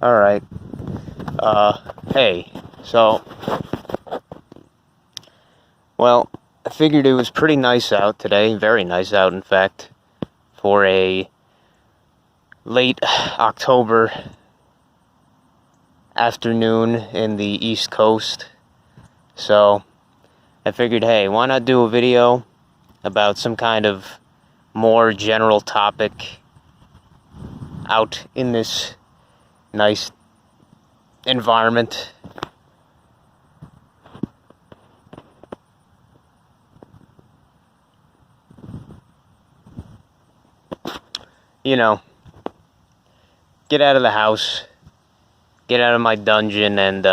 Alright. Hey. So, well, I figured it was pretty nice out today. Very nice out, in fact. For a late October afternoon in the East Coast. So, I figured, hey, why not do a video about some kind of more general topic out in this nice environment. You know, get out of the house, get out of my dungeon, and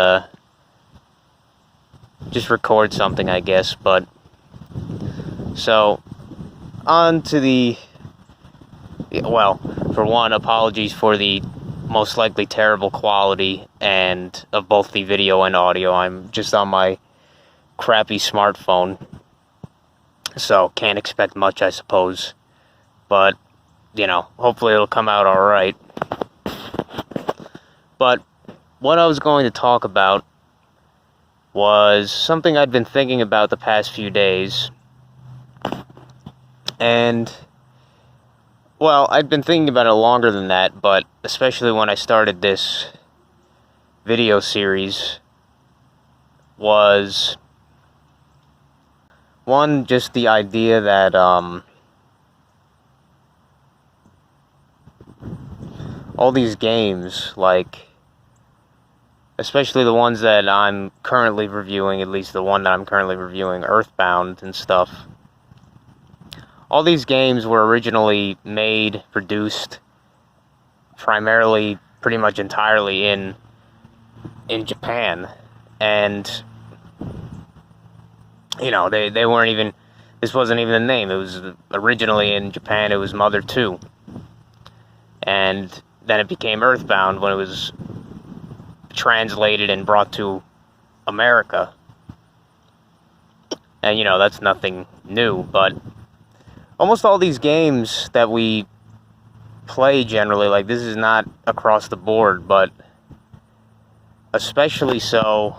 just record something, I guess. But so on to the, well, for one, apologies for the most likely terrible quality and of both the video and audio. I'm just on my crappy smartphone, so can't expect much, I suppose. But you know, hopefully it'll come out all right. But what I was going to talk about was something I'd been thinking about the past few days. And, well, I'd been thinking about it longer than that, but especially when I started this video series, was one, just the idea that all these games, like, especially the ones that I'm currently reviewing, at least the one that I'm currently reviewing, Earthbound and stuff, all these games were originally made, produced, primarily, pretty much entirely in Japan. And, you know, they weren't even, this wasn't even the name. It was originally in Japan, it was Mother 2. And then it became Earthbound when it was translated and brought to America. And, you know, that's nothing new, but almost all these games that we play generally, like, this is not across the board, but especially so,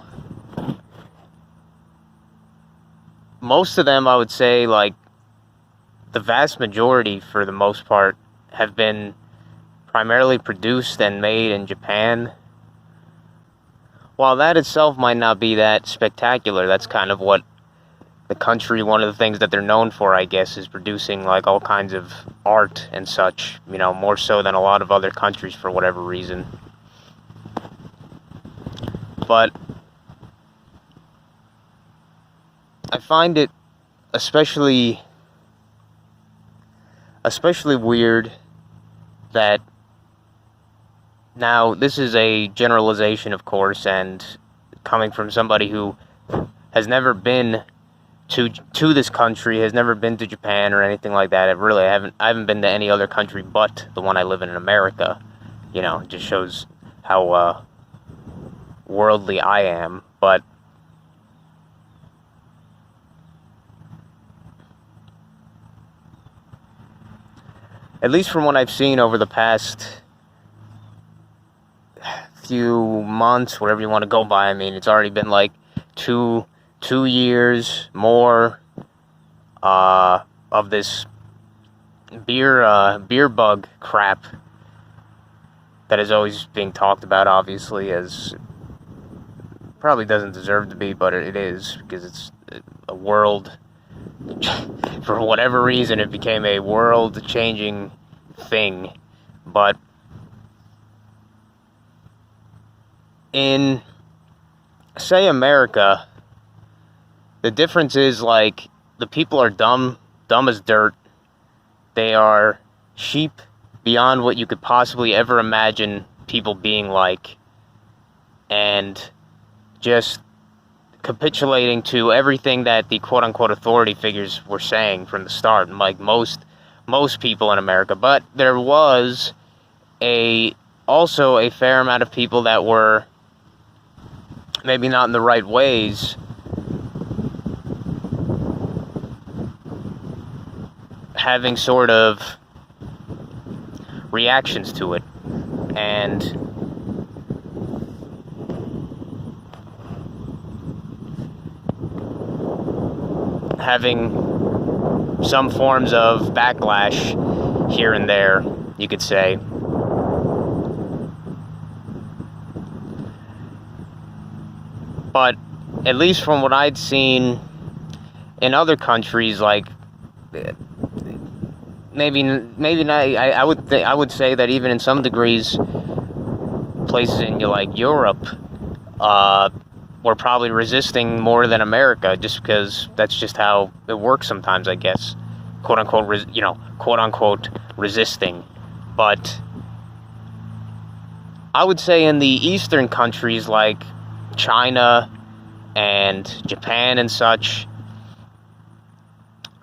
most of them, I would say, like, the vast majority, for the most part, have been primarily produced and made in Japan. While that itself might not be that spectacular, that's kind of what the country, one of the things that they're known for, I guess, is producing, like, all kinds of art and such, you know, more so than a lot of other countries for whatever reason. But I find it especially weird that, now, this is a generalization, of course, and coming from somebody who has never been to this country, has never been to Japan or anything like that. I haven't been to any other country but the one I live in America. You know, it just shows how worldly I am. But at least from what I've seen over the past few months, whatever you want to go by, I mean, it's already been like two years more of this beer bug crap that is always being talked about, obviously, as probably doesn't deserve to be, but it is, because it's a world, for whatever reason, it became a world-changing thing. But in, say, America, the difference is, like, the people are dumb as dirt. They are sheep beyond what you could possibly ever imagine people being like, and just capitulating to everything that the quote-unquote authority figures were saying from the start, like most people in America. But there was also a fair amount of people that were maybe not in the right ways, having sort of reactions to it. And having some forms of backlash here and there, you could say. But at least from what I'd seen in other countries, like maybe not. I would say that even in some degrees, places in like Europe, were probably resisting more than America, just because that's just how it works sometimes, I guess, quote unquote, quote unquote resisting. But I would say in the Eastern countries like China and Japan and such,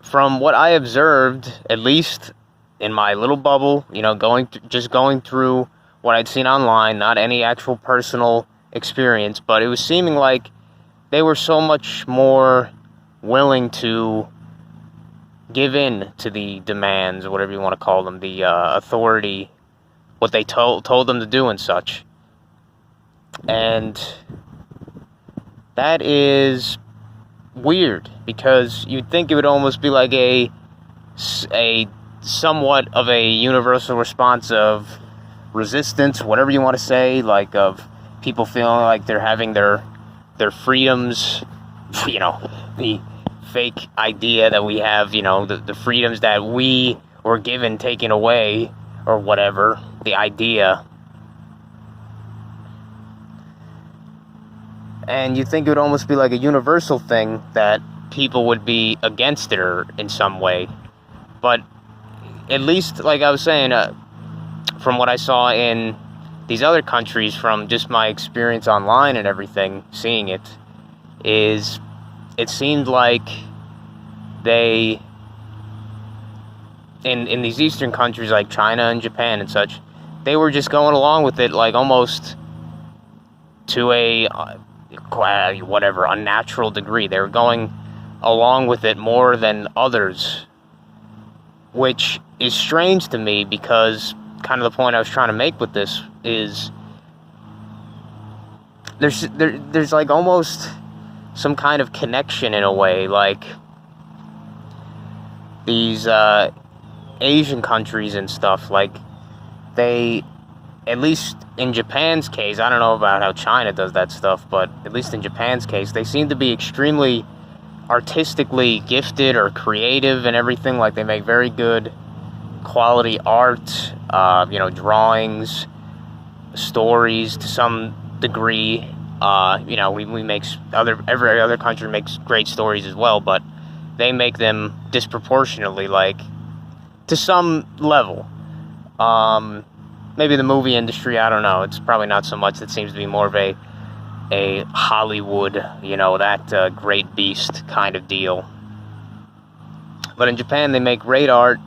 from what I observed, at least in my little bubble, going through what I'd seen online, not any actual personal experience, but it was seeming like they were so much more willing to give in to the demands, or whatever you want to call them, the authority, what they told them to do and such. And that is weird, because you'd think it would almost be like a somewhat of a universal response of resistance, whatever you want to say, like of people feeling like they're having their freedoms, the fake idea that we have, the freedoms that we were given taken away, or whatever, the idea. And you think it would almost be like a universal thing that people would be against it or in some way. But at least, like I was saying, from what I saw in these other countries, from just my experience online and everything, seeing it seemed like they, in these Eastern countries like China and Japan and such, they were just going along with it, like almost to a unnatural degree. They were going along with it more than others, which is strange to me, because kind of the point I was trying to make with this is there's like almost some kind of connection in a way, like these Asian countries and stuff, like they, at least in Japan's case, I don't know about how China does that stuff, but at least in Japan's case, they seem to be extremely artistically gifted or creative and everything. Like they make very good quality art, drawings, stories to some degree. We make every other country makes great stories as well, but they make them disproportionately, like to some level. Maybe the movie industry, I don't know. It's probably not so much. It seems to be more of a Hollywood, that great beast kind of deal. But in Japan, they make great art,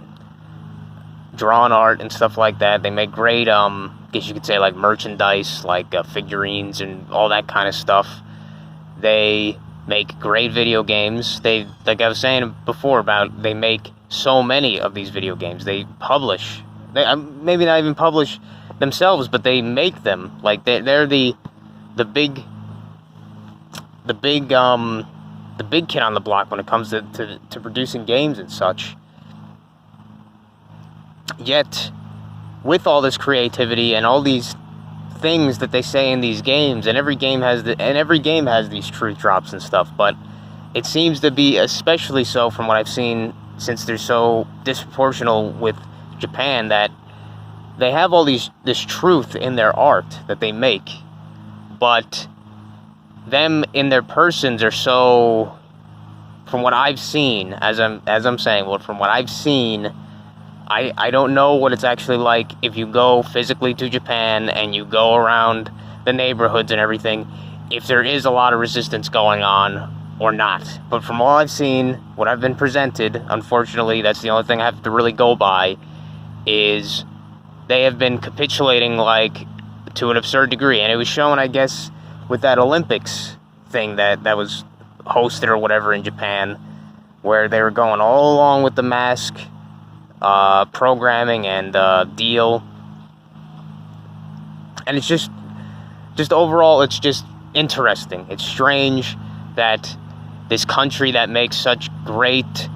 drawn art and stuff like that. They make great, I guess you could say, like merchandise, like figurines and all that kind of stuff. They make great video games. They, like I was saying before about, they make so many of these video games. They publish. They maybe not even publish themselves, but they make them. Like they're the big kid on the block when it comes to producing games and such. Yet, with all this creativity and all these things that they say in these games, and every game has these truth drops and stuff, but it seems to be especially so from what I've seen, since they're so disproportional with Japan, that they have all this truth in their art that they make, but them in their persons are so, from what I've seen, as I'm saying, well, from what I've seen, I don't know what it's actually like if you go physically to Japan and you go around the neighborhoods and everything, if there is a lot of resistance going on or not. But from all I've seen, what I've been presented, unfortunately, that's the only thing I have to really go by, is they have been capitulating, like, to an absurd degree. And it was shown, I guess, with that Olympics thing that was hosted or whatever in Japan, where they were going all along with the mask programming and deal. And it's just overall, it's just interesting. It's strange that this country that makes such great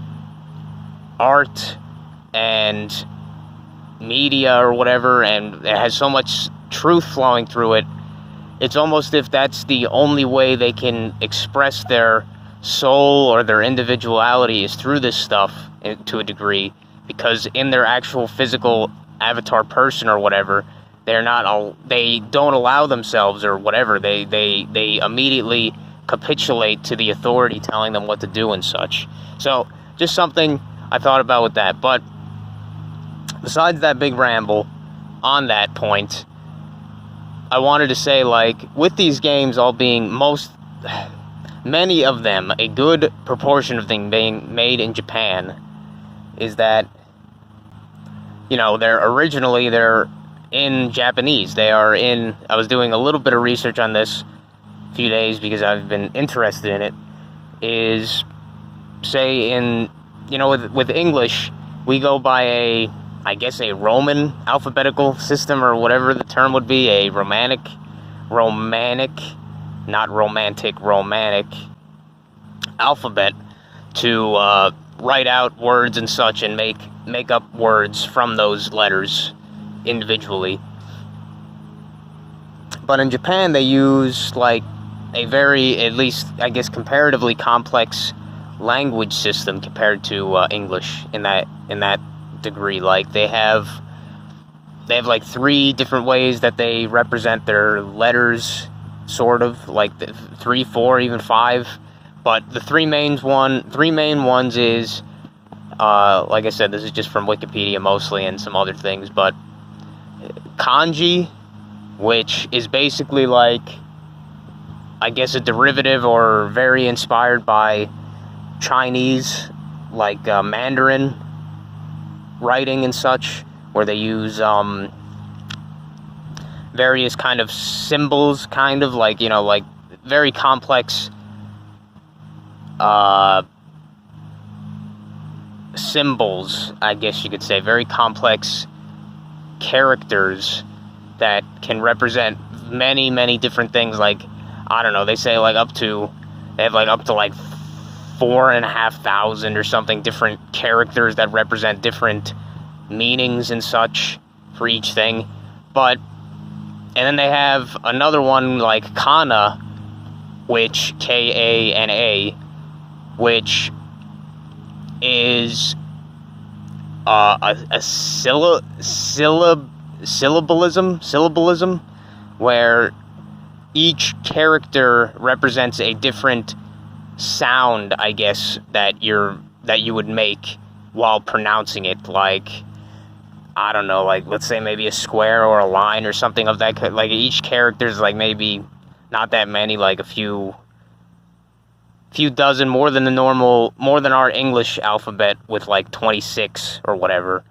art and media or whatever, and it has so much truth flowing through it, it's almost if that's the only way they can express their soul or their individuality is through this stuff to a degree, because in their actual physical avatar person or whatever, they don't allow themselves or whatever, they immediately capitulate to the authority telling them what to do and such. So just something I thought about with that. But besides that big ramble on that point, I wanted to say, like, with these games all being many of them, a good proportion of them being made in Japan, is that, you know, they're in Japanese. I was doing a little bit of research on this a few days because I've been interested in it, is, say, with English, we go by I guess a Roman alphabetical system, or whatever the term would be, a Romanic, not romantic, Romanic alphabet to write out words and such and make up words from those letters individually. But in Japan, they use like a very, at least I guess, comparatively complex language system compared to English in that degree. Like they have like 3 different ways that they represent their letters, sort of, like 3, 4, even 5. But the three main ones is, like I said, this is just from Wikipedia mostly and some other things, but kanji, which is basically like, I guess, a derivative or very inspired by Chinese, like Mandarin writing and such, where they use various kind of symbols, kind of like, you know, like very complex symbols, I guess you could say, very complex characters that can represent many, many different things. Like, I don't know, they say like they have like up to like 4,500 or something different characters that represent different meanings and such for each thing. And then they have another one like kana, which Kana, which is a syllabalism, where each character represents a different sound, I guess, that you would make while pronouncing it. Like, I don't know, like, let's say maybe a square or a line or something of that. Like, each character is like maybe not that many, like a few dozen, more than our English alphabet with like 26 or whatever.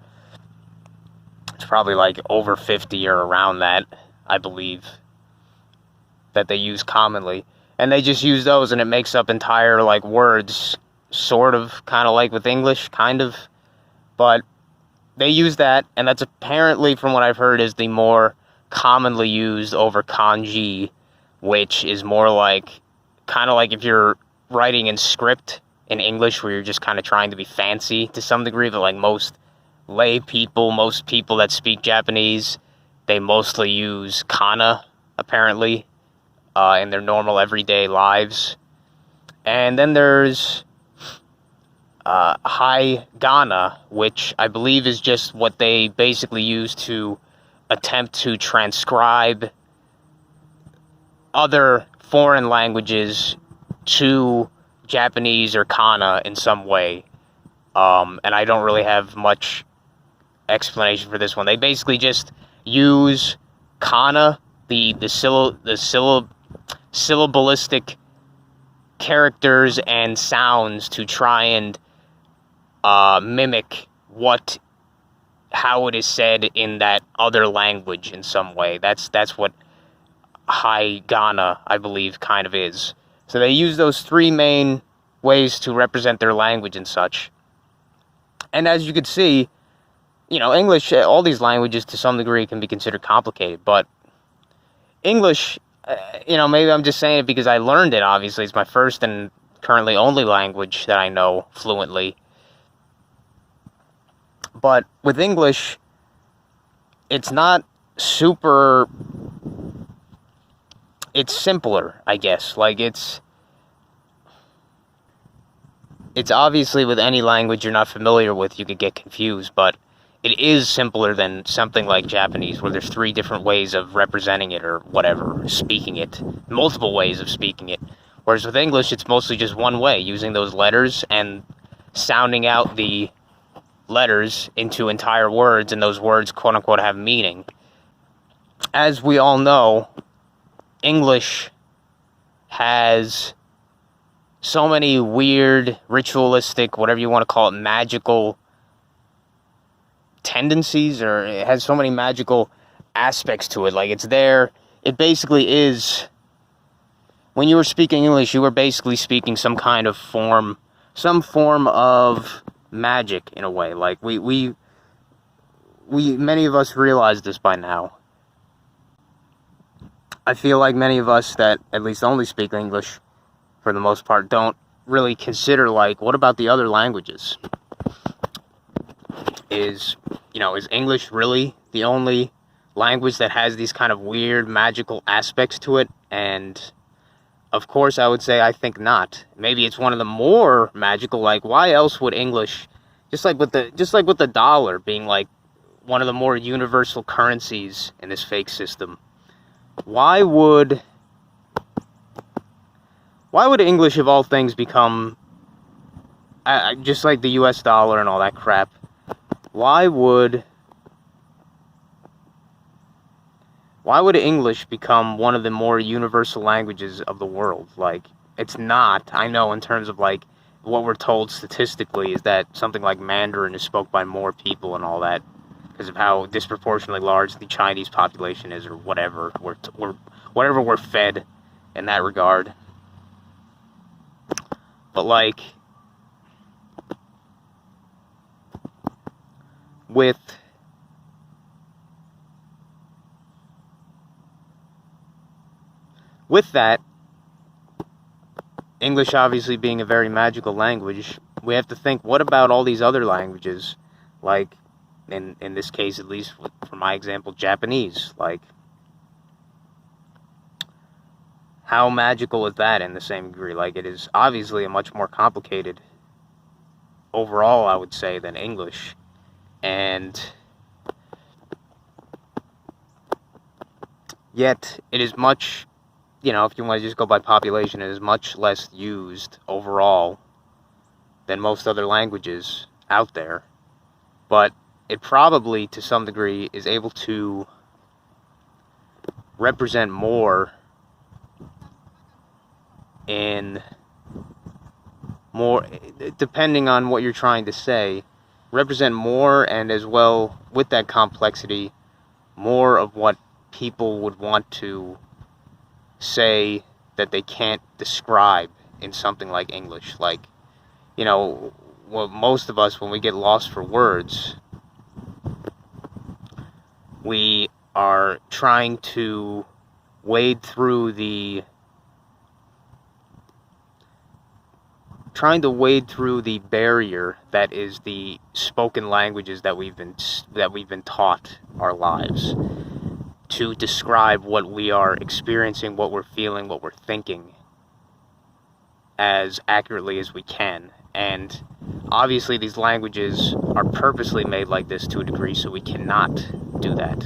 It's probably like over 50 or around that, I believe, that they use commonly. And they just use those, and it makes up entire, like, words, sort of, kind of like with English, kind of. But they use that, and that's apparently, from what I've heard, is the more commonly used over kanji, which is more like, kind of like if you're writing in script in English, where you're just kind of trying to be fancy to some degree, but like most people that speak Japanese, they mostly use kana, apparently, in their normal everyday lives. And then there's hiragana, which I believe is just what they basically use to attempt to transcribe other foreign languages to Japanese or kana in some way. And I don't really have much explanation for this one. They basically just use kana, the syllabalistic characters and sounds, to try and mimic how it is said in that other language in some way. That's what hiragana, I believe, kind of is. So they use those 3 main ways to represent their language and such. And as you could see, you know, English, all these languages to some degree can be considered complicated, but English, you know, maybe I'm just saying it because I learned it, obviously. It's my first and currently only language that I know fluently. But with English, it's not super... It's simpler, I guess. Like, it's obviously with any language you're not familiar with, you could get confused, but it is simpler than something like Japanese, where there's 3 different ways of representing it or whatever, speaking it, multiple ways of speaking it. Whereas with English, it's mostly just one way, using those letters and sounding out the letters into entire words, and those words, quote-unquote, have meaning. As we all know, English has so many weird, ritualistic, whatever you want to call it, magical tendencies, or it has so many magical aspects to it. Like, it's there. It basically is... When you were speaking English, you were basically speaking some kind of form, some form of magic, in a way. Like, we many of us realize this by now. I feel like many of us that at least only speak English, for the most part, don't really consider, like, what about the other languages? Is English really the only language that has these kind of weird, magical aspects to it? And, of course, I would say I think not. Maybe it's one of the more magical, like, why else would English, just like with the dollar being, like, one of the more universal currencies in this fake system, why would English, of all things, become, just like the US dollar and all that crap, why would English become one of the more universal languages of the world? Like, it's not. I know, in terms of, like, what we're told statistically is that something like Mandarin is spoke by more people and all that, because of how disproportionately large the Chinese population is, or whatever. Whatever we're fed in that regard. But, like, with that, English obviously being a very magical language, we have to think, what about all these other languages? Like, in this case, at least for my example, Japanese. Like, how magical is that in the same degree? Like, it is obviously a much more complicated overall, I would say, than English. And yet, it is much, if you want to just go by population, it is much less used overall than most other languages out there. But it probably, to some degree, is able to represent more depending on what you're trying to say, represent more, and as well, with that complexity, more of what people would want to say that they can't describe in something like English. Like, well, most of us, when we get lost for words, we are trying to wade through the barrier that is the spoken languages that we've been taught our lives, to describe what we are experiencing, what we're feeling, what we're thinking, as accurately as we can. And obviously these languages are purposely made like this to a degree, so we cannot do that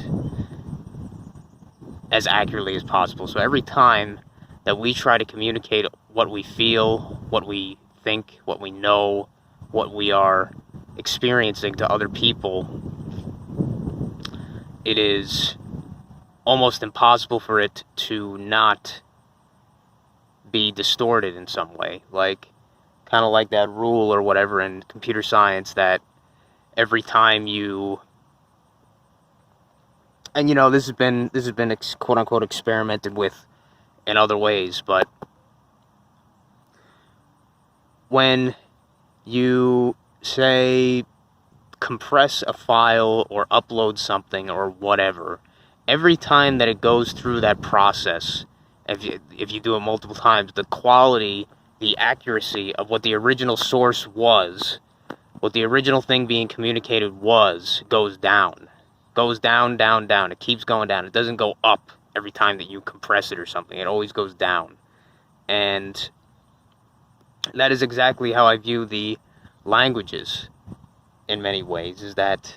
as accurately as possible. So every time that we try to communicate what we feel, what we think, what we know, what we are experiencing to other people, it is almost impossible for it to not be distorted in some way. Like, kind of like that rule or whatever in computer science, that every time you, and this has been quote unquote experimented with in other ways, but when you, say, compress a file or upload something or whatever, every time that it goes through that process, if you do it multiple times, the quality the accuracy of what the original source was, what the original thing being communicated was, goes down. Goes down, down, down. It keeps going down. It doesn't go up every time that you compress it or something. It always goes down. And that is exactly how I view the languages in many ways, is that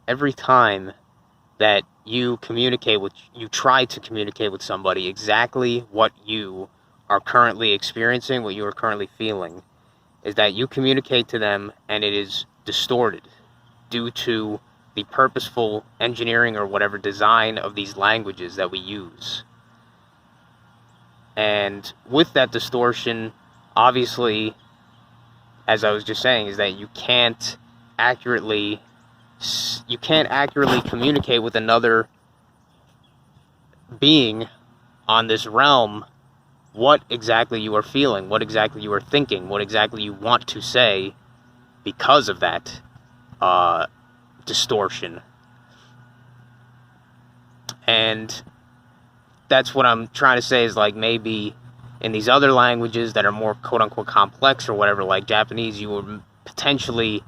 every time that you try to communicate with somebody exactly what you are currently experiencing, what you are currently feeling, is that you communicate to them and it is distorted due to the purposeful engineering or whatever design of these languages that we use. And with that distortion, obviously, as I was just saying, is that you can't accurately communicate with another being on this realm what exactly you are feeling, what exactly you are thinking, what exactly you want to say, because of that distortion. And that's what I'm trying to say, is like, maybe in these other languages that are more quote-unquote complex or whatever, like Japanese, you were potentially,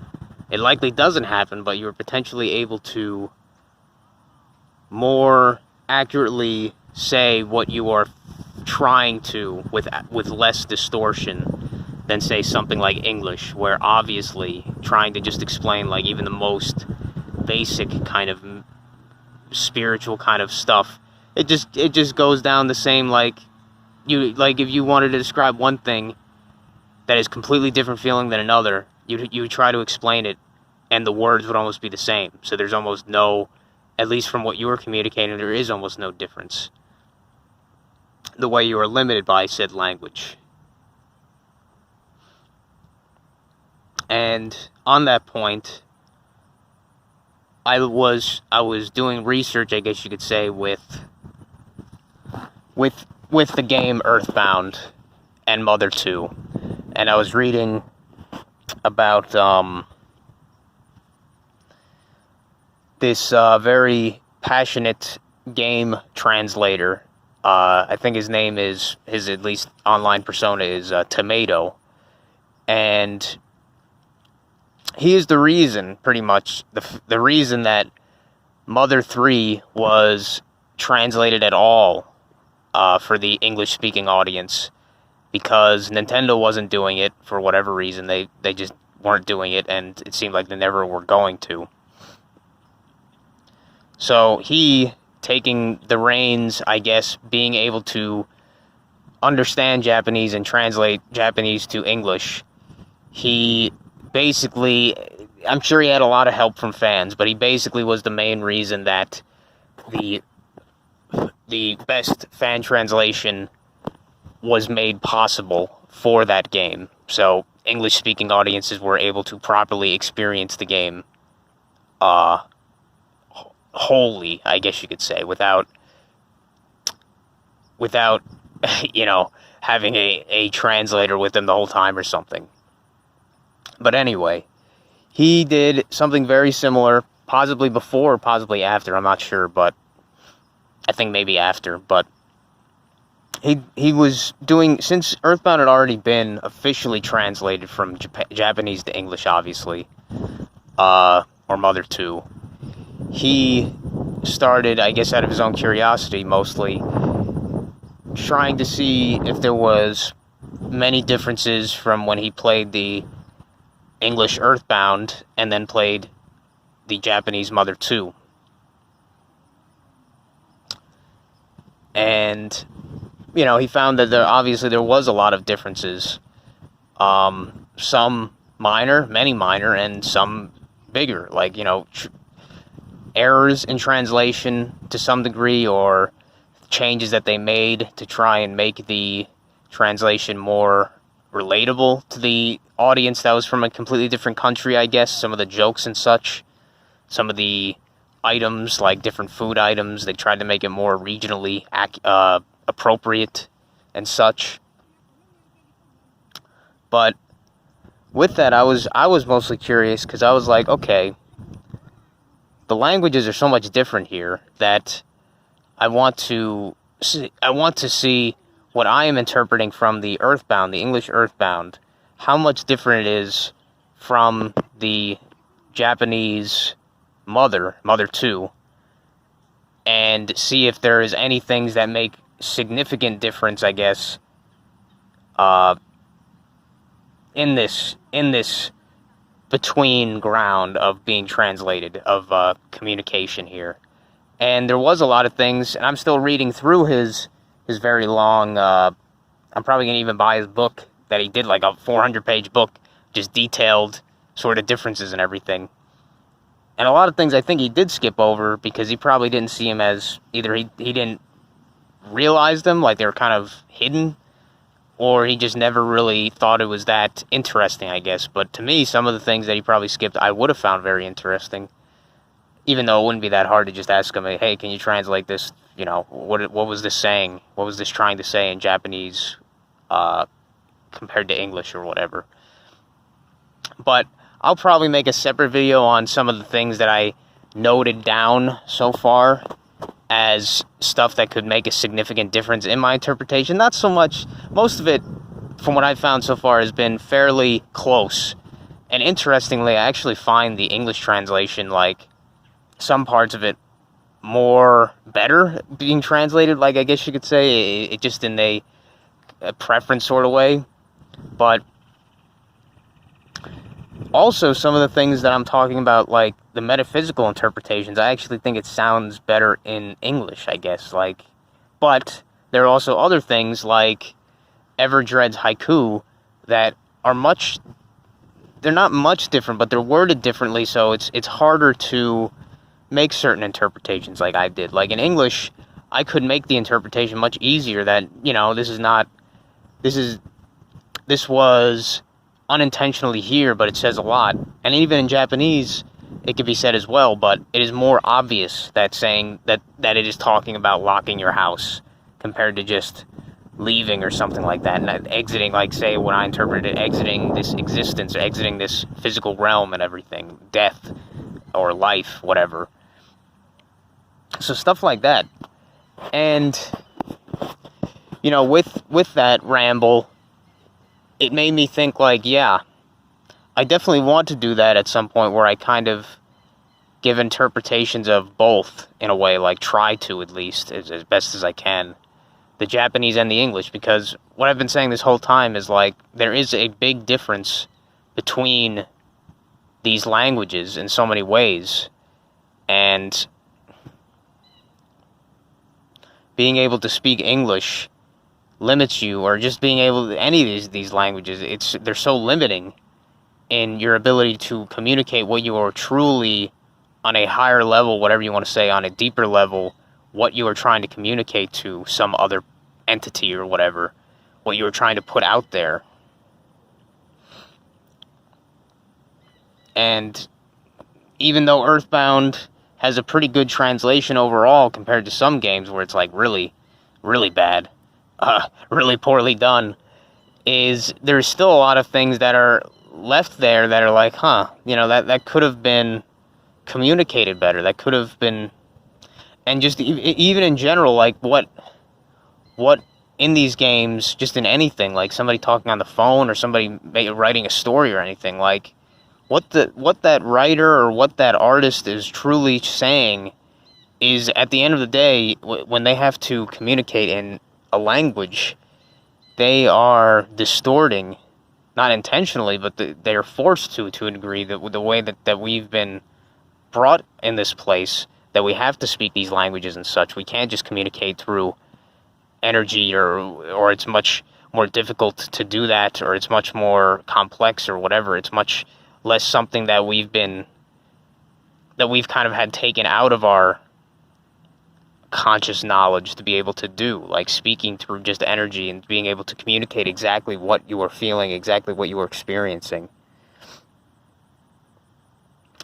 it likely doesn't happen, but you were potentially able to more accurately say what you are trying to with less distortion than, say, something like English, where obviously trying to just explain like even the most basic kind of spiritual kind of stuff, it just goes down the same, like if you wanted to describe one thing that is completely different feeling than another, you would try to explain it and the words would almost be the same. So there's almost no, at least from what you were communicating, there is almost no difference the way you are limited by said language. And on that point, I was doing research, I guess you could say, with the game Earthbound and Mother 2. And I was reading about this very passionate game translator. I think his name is, his at least online persona is Tomato. And he is the reason, pretty much, the reason that Mother 3 was translated at all for the English-speaking audience, because Nintendo wasn't doing it for whatever reason. They just weren't doing it, and it seemed like they never were going to. So he, taking the reins, I guess, being able to understand Japanese and translate Japanese to English, he basically, I'm sure he had a lot of help from fans, but he basically was the main reason that the best fan translation was made possible for that game. So English-speaking audiences were able to properly experience the game wholly, I guess you could say, without having a translator with them the whole time or something. But anyway, he did something very similar, possibly before or possibly after, I'm not sure, but I think maybe after. But he was doing, since Earthbound had already been officially translated from Japanese to English, obviously, or Mother 2, he started, I guess out of his own curiosity mostly, trying to see if there was many differences from when he played the English Earthbound and then played the Japanese Mother 2. And, he found that there was a lot of differences. Some minor, many minor, and some bigger. Like, errors in translation to some degree, or changes that they made to try and make the translation more relatable to the audience that was from a completely different country, I guess. Some of the jokes and such, some of the items, like different food items, they tried to make it more regionally appropriate and such. But with that, I was mostly curious, because I was like, okay, the languages are so much different here that I want to see what I am interpreting from the Earthbound, the English Earthbound, how much different it is from the Japanese Mother 2, and see if there is any things that make significant difference, I guess, in this between ground of being translated, of communication here. And there was a lot of things, and I'm still reading through his very long, I'm probably going to even buy his book that he did, like a 400-page book, just detailed sort of differences and everything. And a lot of things I think he did skip over because he probably didn't see him as, either he didn't realize them, like they were kind of hidden, or he just never really thought it was that interesting, I guess. But to me, some of the things that he probably skipped, I would have found very interesting, even though it wouldn't be that hard to just ask him, hey, can you translate this, you know, what was this saying? What was this trying to say in Japanese compared to English or whatever? But I'll probably make a separate video on some of the things that I noted down so far as stuff that could make a significant difference in my interpretation. Not so much, most of it, from what I've found so far, has been fairly close. And interestingly, I actually find the English translation, like, some parts of it more better being translated, like, I guess you could say, it just in a preference sort of way. But also, some of the things that I'm talking about, like the metaphysical interpretations, I actually think it sounds better in English, I guess. Like, but there are also other things like Everdread's haiku that are they're not much different, but they're worded differently, so it's harder to make certain interpretations like I did. Like in English, I could make the interpretation much easier that, you know, this was unintentionally here, but it says a lot. And even in Japanese, it could be said as well, but it is more obvious that saying that it is talking about locking your house compared to just leaving or something like that, and exiting, like, say, when I interpreted it, exiting this existence, exiting this physical realm and everything, death or life, whatever. So stuff like that. And, you know, with that ramble, it made me think, like, yeah, I definitely want to do that at some point where I kind of give interpretations of both, in a way, like try to, at least, as best as I can, the Japanese and the English, because what I've been saying this whole time is, like, there is a big difference between these languages in so many ways, and being able to speak English limits you, or just being able to, any of these languages, they're so limiting in your ability to communicate what you are truly, on a higher level, whatever you want to say, on a deeper level, what you are trying to communicate to some other entity or whatever, what you are trying to put out there. And even though Earthbound has a pretty good translation overall compared to some games where it's like really, really bad, really poorly done, there's still a lot of things that are left there that are like, you know, that could have been communicated better, that could have been, and just even in general, like what in these games, just in anything, like somebody talking on the phone or somebody writing a story or anything, like what that writer or what that artist is truly saying is, at the end of the day, when they have to communicate in a language, they are distorting, not intentionally, but they are forced to a degree, that the way that we've been brought in this place, that we have to speak these languages and such. We can't just communicate through energy, or it's much more difficult to do that, or it's much more complex or whatever. It's much less something that we've kind of had taken out of our conscious knowledge to be able to do, like speaking through just energy and being able to communicate exactly what you are feeling, exactly what you are experiencing.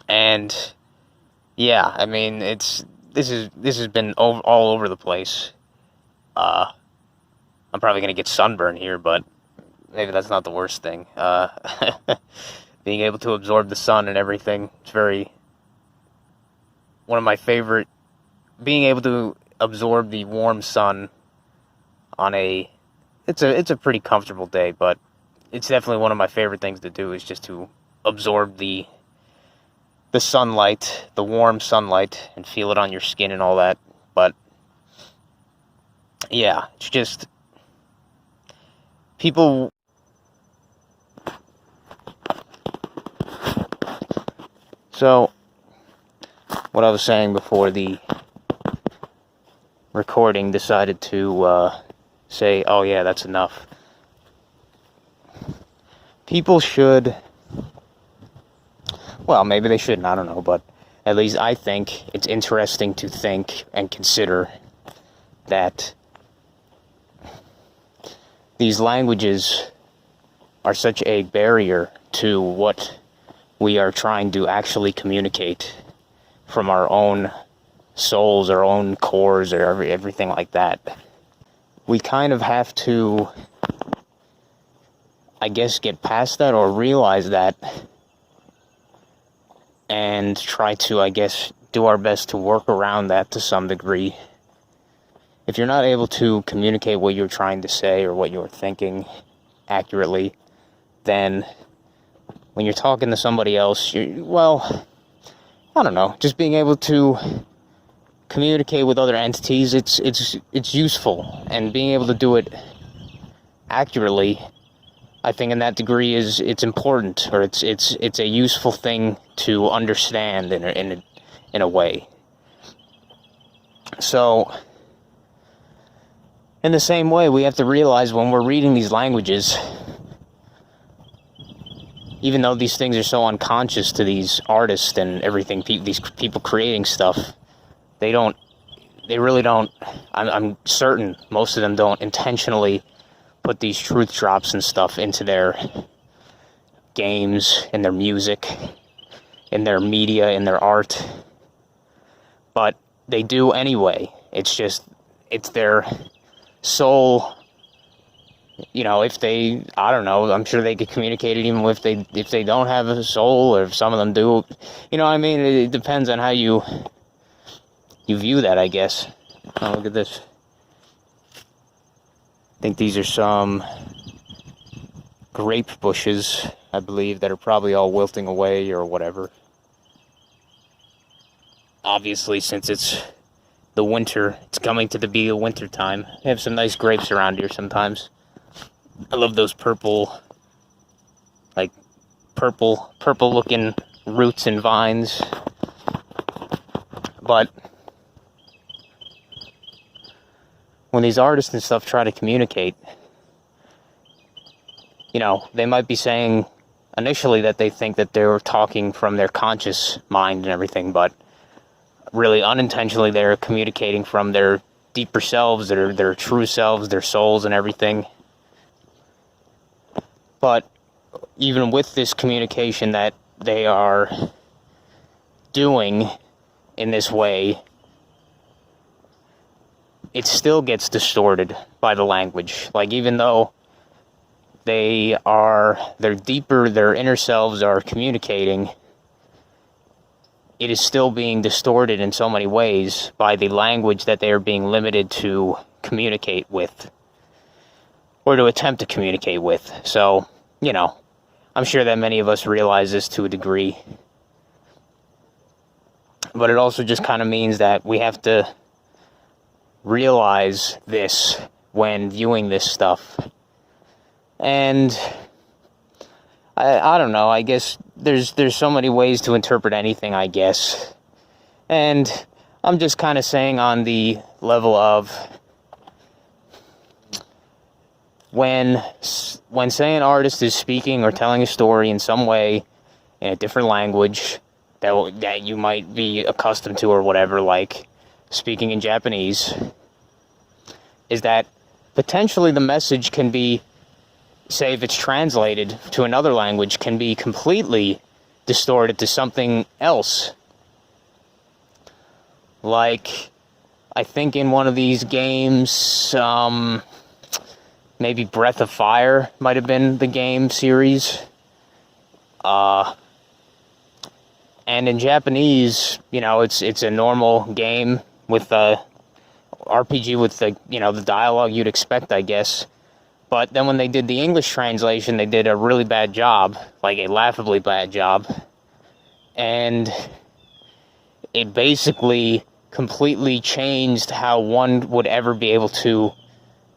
And yeah, I mean, this has been all over the place. I'm probably gonna get sunburn here, but maybe that's not the worst thing. Being able to absorb the sun and everything, it's one of my favorite. Being able to absorb the warm sun on a it's a pretty comfortable day, but it's definitely one of my favorite things to do is just to absorb the sunlight, the warm sunlight, and feel it on your skin and all that. But yeah, it's just people. So, what I was saying before the recording decided to say, oh yeah, that's enough. People should, well, maybe they shouldn't, I don't know, but at least I think it's interesting to think and consider that these languages are such a barrier to what we are trying to actually communicate from our own souls, our own cores, or everything like that. We kind of have to, I guess, get past that or realize that and try to, I guess, do our best to work around that to some degree. If you're not able to communicate what you're trying to say or what you're thinking accurately, then when you're talking to somebody else, well, I don't know, just being able to communicate with other entities, it's useful, and being able to do it accurately, I think in that degree it's important, or it's a useful thing to understand in a way. So in the same way, we have to realize when we're reading these languages, even though these things are so unconscious to these artists and everything, these people creating stuff, they really don't, I'm certain most of them don't intentionally put these truth drops and stuff into their games, in their music, in their media, in their art. But they do anyway. It's their soul. You know, if they, I don't know, I'm sure they could communicate it even if they don't have a soul, or if some of them do. You know what I mean? It depends on how you view that, I guess. Oh, look at this. I think these are some grape bushes, I believe, that are probably all wilting away or whatever. Obviously, since it's the winter, it's coming to be the winter time. They have some nice grapes around here sometimes. I love those purple looking roots and vines. But when these artists and stuff try to communicate, you know, they might be saying initially that they think that they're talking from their conscious mind and everything, but really unintentionally they're communicating from their deeper selves, their true selves, their souls and everything. But even with this communication that they are doing in this way, it still gets distorted by the language. Like, even though their inner selves are communicating, it is still being distorted in so many ways by the language that they are being limited to communicate with, or to attempt to communicate with. So, you know, I'm sure that many of us realize this to a degree. But it also just kind of means that we have to realize this when viewing this stuff. And I don't know, I guess there's so many ways to interpret anything, I guess. And I'm just kind of saying on the level of when say an artist is speaking or telling a story in some way in a different language that you might be accustomed to or whatever, like speaking in Japanese, is that potentially the message can be, say if it's translated to another language, can be completely distorted to something else. Like, I think in one of these games, maybe Breath of Fire might have been the game series. And in Japanese, you know, it's a normal game with RPG with the, you know, the dialogue you'd expect, I guess. But then when they did the English translation, they did a really bad job, like a laughably bad job. And it basically completely changed how one would ever be able to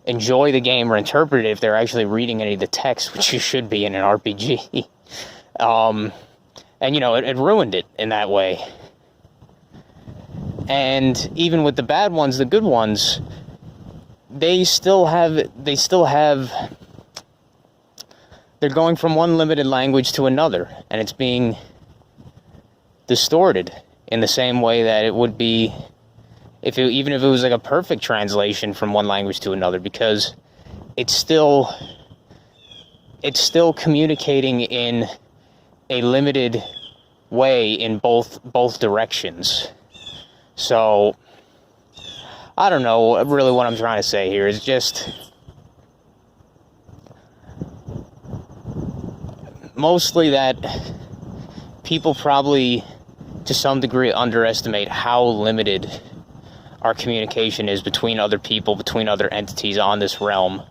enjoy the game or interpret it if they're actually reading any of the text, which you should be in an RPG. And, it ruined it in that way. And even with the bad ones, the good ones, they're going from one limited language to another, and it's being distorted in the same way that it would be even if it was like a perfect translation from one language to another, because it's still communicating in a limited way in both directions. So I don't know really what I'm trying to say here. It's just mostly that people probably to some degree underestimate how limited our communication is between other people, between other entities on this realm,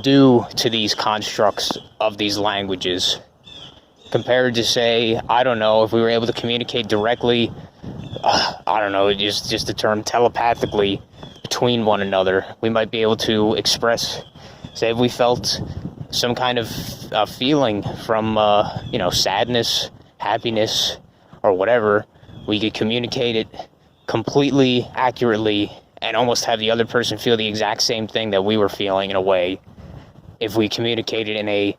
due to these constructs of these languages. Compared to, say, I don't know, if we were able to communicate directly, I don't know, just the term telepathically between one another, we might be able to express, say, if we felt some kind of feeling from, sadness, happiness, or whatever, we could communicate it completely accurately and almost have the other person feel the exact same thing that we were feeling in a way if we communicated in a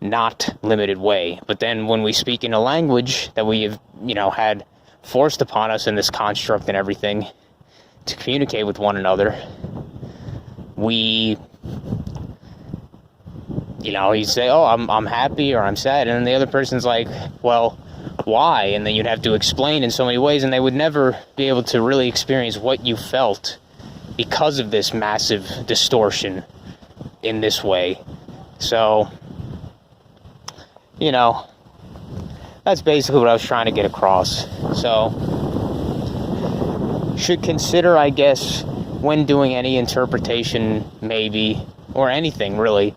not limited way. But then when we speak in a language that we have, had forced upon us in this construct and everything to communicate with one another, we, you say, oh, I'm happy or I'm sad, and then the other person's like, well, why? And then you'd have to explain in so many ways, and they would never be able to really experience what you felt because of this massive distortion in this way. So, that's basically what I was trying to get across. So, should consider, I guess, when doing any interpretation, maybe, or anything really,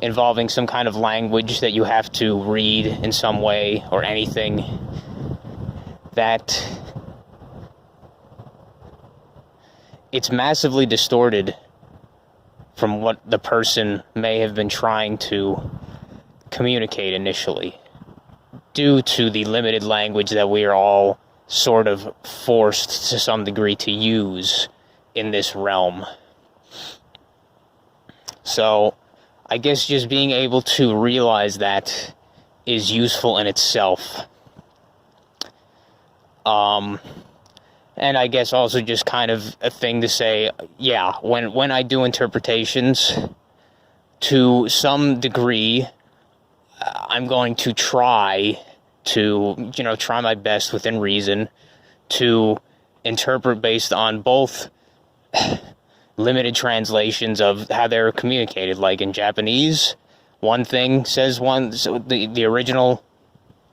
involving some kind of language that you have to read in some way, or anything, that it's massively distorted from what the person may have been trying to communicate initially, due to the limited language that we are all sort of forced to some degree to use in this realm. So I guess just being able to realize that is useful in itself. And I guess also just kind of a thing to say, yeah, when I do interpretations, to some degree, I'm going to try my best within reason to interpret based on both limited translations of how they're communicated. Like in Japanese, one thing says one, so the original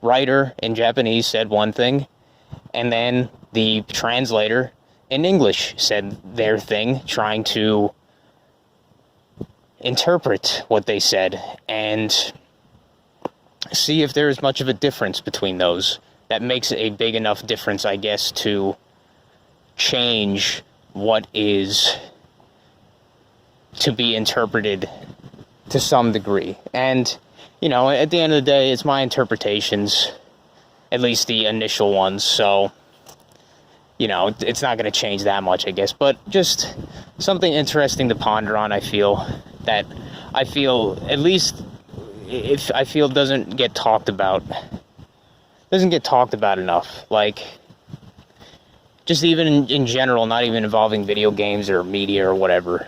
writer in Japanese said one thing, and then the translator in English said their thing, trying to interpret what they said and see if there is much of a difference between those that makes a big enough difference, I guess, to change what is to be interpreted to some degree. And, at the end of the day, it's my interpretations, at least the initial ones, so, it's not going to change that much, I guess, but just something interesting to ponder on, at least, if I feel doesn't get talked about enough, like, just even in general, not even involving video games or media or whatever.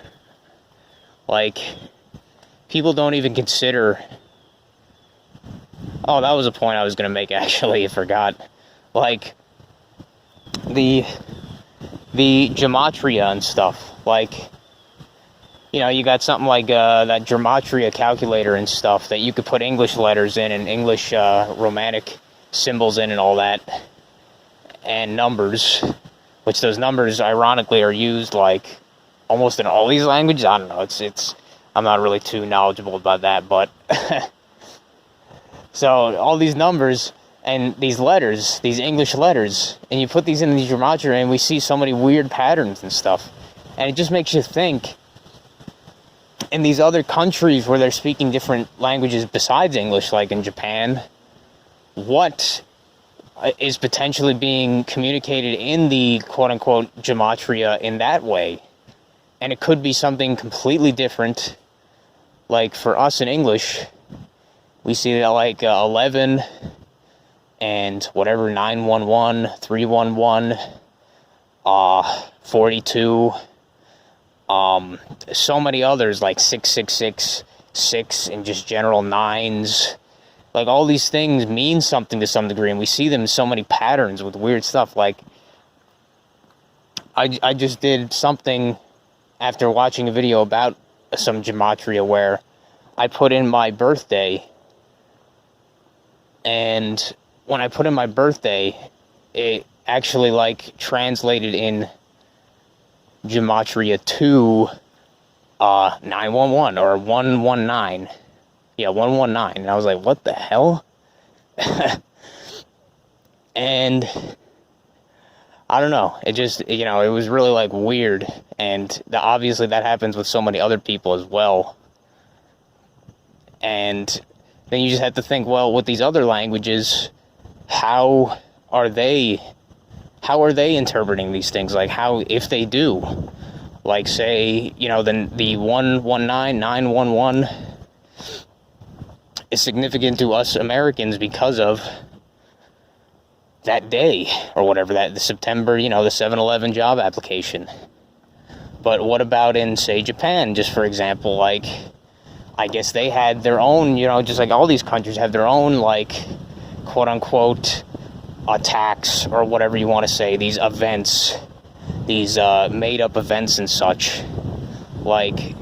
Like, people don't even consider... Oh, that was a point I was going to make, actually, I forgot. Like, the gematria and stuff. Like, you got something like that gematria calculator and stuff that you could put English letters in and English romantic symbols in and all that. And numbers, which those numbers, ironically, are used, like, almost in all these languages. I don't know, it's I'm not really too knowledgeable about that, but so all these numbers and these letters, these English letters, and you put these in the gematria, and we see so many weird patterns and stuff, and it just makes you think, in these other countries where they're speaking different languages besides English, like in Japan, what is potentially being communicated in the quote-unquote gematria in that way? And it could be something completely different. Like for us in English, we see that like 11 and whatever, 911, 311, 42, so many others like 666, 6, and just general nines. Like all these things mean something to some degree, and we see them in so many patterns with weird stuff. Like I just did something after watching a video about some gematria where I put in my birthday, and when I put in my birthday, it actually like translated in gematria to 911 or 119. Yeah, 119. And I was like, what the hell? And I don't know. It just, it was really like weird. And obviously that happens with so many other people as well. And then you just have to think, well, with these other languages, how are they interpreting these things? Like how, if they do, like say, the 119, 911 is significant to us Americans because of that day or whatever, that the September, the 7-Eleven job application. But what about in, say, Japan, just for example? Like, I guess they had their own, just like all these countries have their own, like, quote-unquote attacks or whatever you want to say, these events, these made-up events and such. Like,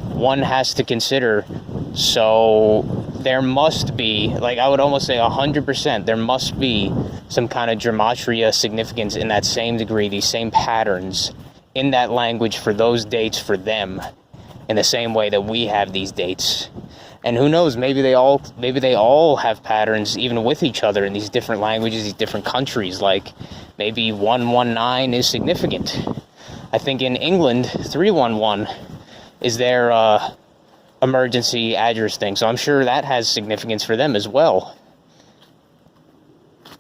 one has to consider, so there must be, like I would almost say 100%, there must be some kind of gematria significance in that same degree, these same patterns in that language for those dates for them, in the same way that we have these dates. And who knows, maybe they all have patterns even with each other in these different languages, these different countries. Like maybe 119 is significant. I think in England 311 is their emergency address thing, so I'm sure that has significance for them as well.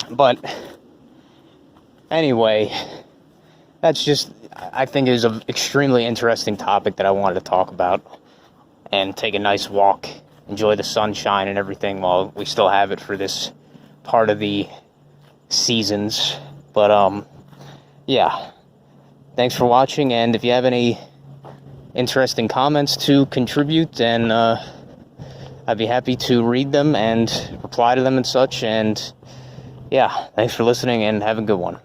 But anyway, that's just, I think, is an extremely interesting topic that I wanted to talk about, and take a nice walk, enjoy the sunshine and everything while we still have it for this part of the seasons. But yeah, thanks for watching, and if you have any interesting comments to contribute, then I'd be happy to read them and reply to them and such. And yeah, thanks for listening, and have a good one.